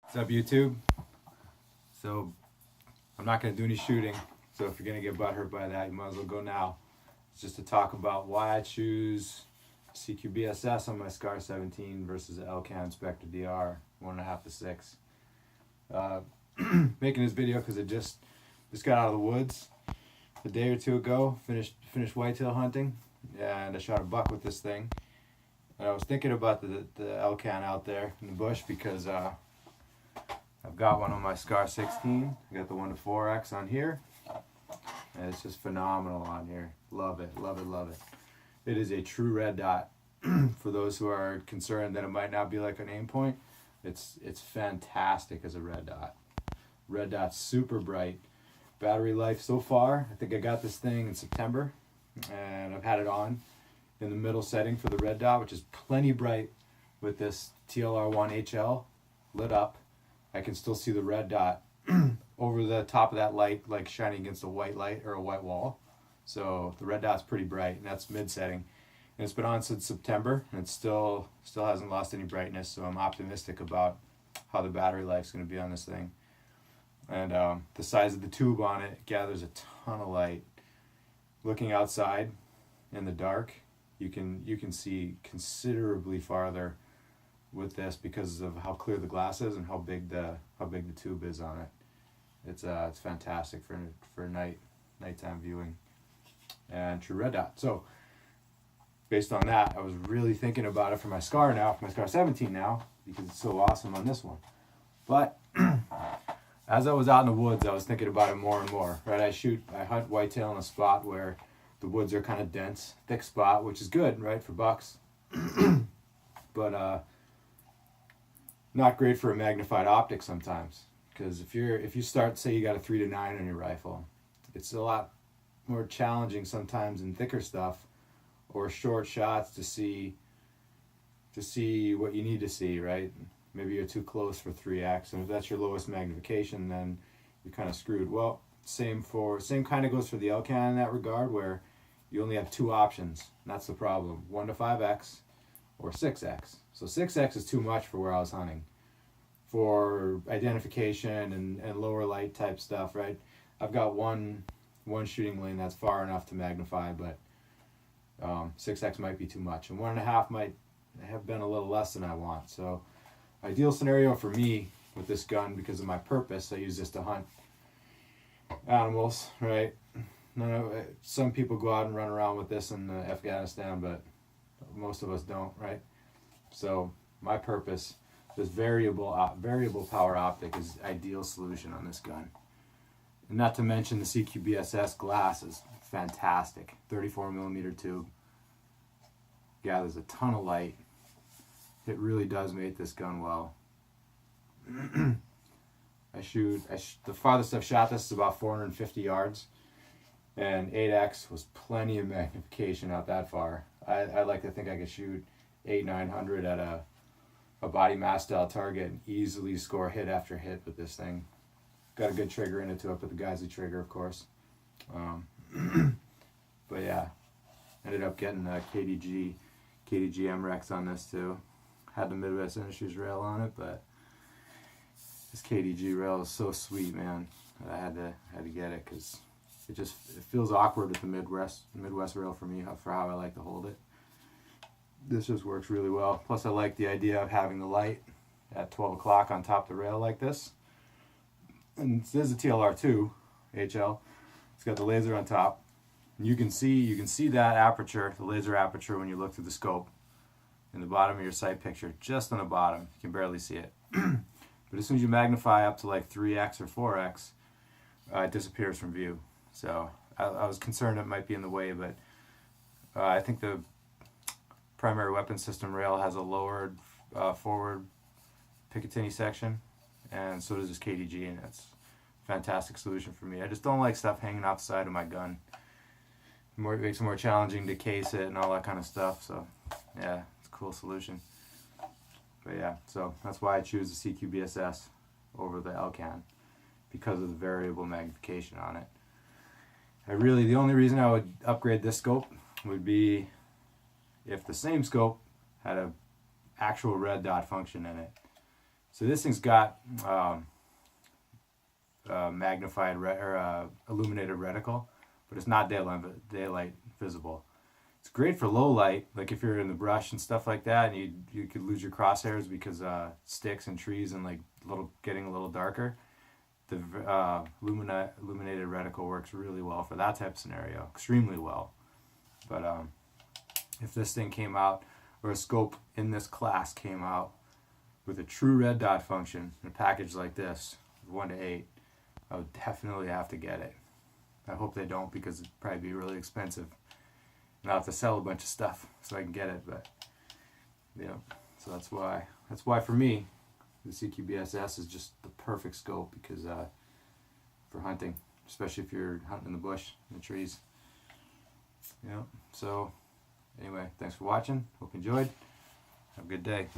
What's up, YouTube? So I'm not going to do any shooting, so if you're going to get butthurt by that, you might as well go now. It's just to talk about why I choose CQBSS on my SCAR 17 versus the Elcan Specter DR 1.5 to 6. Making this video because I just got out of the woods a day or two ago, finished whitetail hunting, and I shot a buck with this thing. And I was thinking about the Elcan out there in the bush because I've got one on my SCAR 16. I got the 1 to 4X on here, and it's just phenomenal on here. Love it, love it, love it. It is a true red dot. For those who are concerned that it might not be like an aim point, it's fantastic as a red dot. Red dot's super bright. Battery life so far, I think I got this thing in September, and I've had it on in the middle setting for the red dot, which is plenty bright with this TLR1 HL lit up. I can still see the red dot over the top of that light, like shining against a white light or a white wall. So the red dot's pretty bright, and that's mid setting. And it's been on since September, and it still hasn't lost any brightness. So I'm optimistic about how the battery life's going to be on this thing. And the size of the tube on it gathers a ton of light. Looking outside in the dark, you can see considerably farther with this because of how clear the glass is and how big the tube is on it. It's fantastic for nighttime viewing and true red dot. So based on that, I was really thinking about it for my SCAR now, for my SCAR 17 now, because it's so awesome on this one. But as I was out in the woods, I was thinking about it more and more. Right, I hunt whitetail in a spot where the woods are kind of dense, thick spot, which is good, right, for bucks. But not great for a magnified optic sometimes, because if you start, say you got a 3 to 9 on your rifle, it's a lot more challenging sometimes in thicker stuff or short shots to see what you need to see, right? Maybe you're too close for 3x, and if that's your lowest magnification, then you're kind of screwed. Well, same kind of goes for the Elcan in that regard, where you only have 2 options, and that's the problem: 1 to 5x or 6x. So 6x is too much for where I was hunting, for identification and lower light type stuff, right? I've got one shooting lane that's far enough to magnify, but 6x might be too much, and 1.5 might have been a little less than I want. So ideal scenario for me with this gun, because of my purpose, I use this to hunt animals, right? Some people go out and run around with this in Afghanistan, but most of us don't, right? So my purpose, this variable power optic is the ideal solution on this gun. And not to mention the CQBSS glass is fantastic. 34mm tube, gathers a ton of light. It really does make this gun well. The farthest I've shot this is about 450 yards, and 8x was plenty of magnification out that far. I like to think I could shoot 800-900 at a body mass style target and easily score hit after hit with this thing. Got a good trigger in it too. I put the Geissele trigger, of course. But yeah, ended up getting a KDG MREX on this too. Had the Midwest Industries rail on it, but this KDG rail is so sweet, man. I had to get it because it feels awkward with the Midwest rail for me, for how I like to hold it. This just works really well. Plus I like the idea of having the light at 12 o'clock on top of the rail like this. And this is a TLR2 HL. It's got the laser on top. And you can see that aperture, the laser aperture, when you look through the scope in the bottom of your sight picture, just on the bottom. You can barely see it. But as soon as you magnify up to like 3x or 4x, it disappears from view. So I was concerned it might be in the way, but I think the primary weapon system rail has a lowered forward Picatinny section, and so does this KDG, and it's a fantastic solution for me. I just don't like stuff hanging off the side of my gun. It makes it more challenging to case it and all that kind of stuff. So yeah, it's a cool solution. But yeah, so that's why I choose the CQBSS over the Elcan, because of the variable magnification on it. The only reason I would upgrade this scope would be if the same scope had a actual red dot function in it. So this thing's got magnified illuminated reticle, but it's not daylight visible. It's great for low light, like if you're in the brush and stuff like that, and you could lose your crosshairs because sticks and trees and like getting a little darker. The illuminated reticle works really well for that type of scenario, extremely well. But if this thing came out, or a scope in this class came out with a true red dot function, in a package like this, 1 to 8, I would definitely have to get it. I hope they don't, because it'd probably be really expensive. And I'll have to sell a bunch of stuff so I can get it, but yeah, so that's why for me, the CQBSS is just the perfect scope, because for hunting, especially if you're hunting in the bush, in the trees. Yeah, so anyway, thanks for watching. Hope you enjoyed. Have a good day.